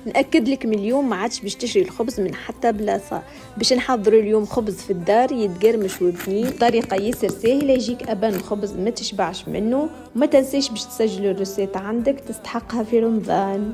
نأكد لك من اليوم ما عادش باش تشري الخبز من حتى بلاصة. باش نحضروا اليوم خبز في الدار يتقرمش وبنين بطريقة يسر سهلة، يجيك أبان خبز ما تشبعش منه. وما تنسيش باش تسجل الرسيت عندك، تستحقها في رمضان.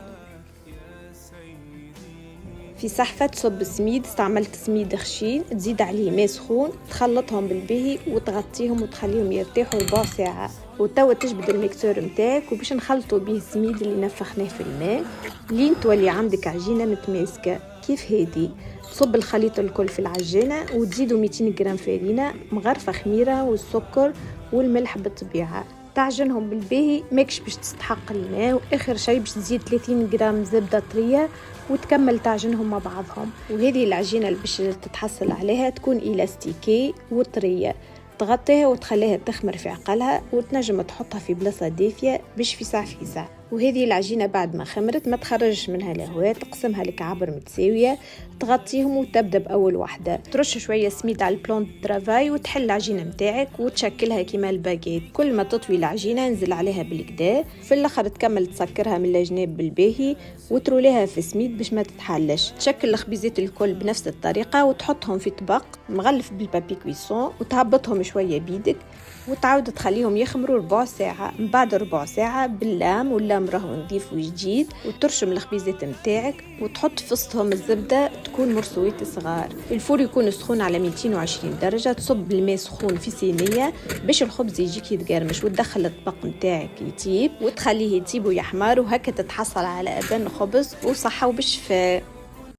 في صحفة تصب السميد، استعملت سميد خشين، تزيد عليه ماء سخون، تخلطهم بالبهي وتغطيهم وتخليهم يرتاحوا ربع ساعة. وتوا تجبد الميكسور متاعك وباش نخلطوا به السميد اللي نفخناه في الماء لين تولي عندك عجينة متماسكة كيف هادي. تصب الخليط الكل في العجينة وتزيدوا 200 جرام فرينة مغرفة خميرة والسكر والملح بالطبيعة. تعجنهم بالباهي، ماكش باش تستحق الماء. واخر شيء باش تزيد 30 جرام زبدة طرية وتكمل تعجنهم مع بعضهم. وهذه العجينة اللي باش تتحصل عليها تكون إلاستيكي وطرية، تغطيها وتخليها تخمر في عقلها، وتنجم تحطها في بلاصة دافية باش في ساعة. وهذه العجينة بعد ما خمرت ما تخرجش منها الهواء، تقسمها لكعابر متساوية، تغطيهم وتبدأ بأول واحدة. ترش شوية سميد على البلون ترافاي وتحل العجينة متاعك وتشكلها كيما الباجيت. كل ما تطوي العجينة انزل عليها بالكدا، في الاخر تكمل تسكرها من الجناب بالباهي وتروليها في سميد باش ما تتحلش. تشكل الخبيزات الكل بنفس الطريقة وتحطهم في طبق مغلف بالبابي كويسون وتهبطهم شوية بيدك وتعاود تخليهم يخمروا ربع ساعة. من بعد ربع ساعة باللام، واللام راهو نضيف وجديد، وترشم الخبيزات متاعك وتحط في وسطهم الزبدة تكون مرسويت صغار. الفور يكون سخون على 220 درجة. تصب الماء سخون في صينية باش الخبز يجيك يتقرمش، وتدخل الطبق متاعك يطيب وتخليه يطيب ويحمر، وهكا تتحصل على أبان خبز وصحة وبالشفاء.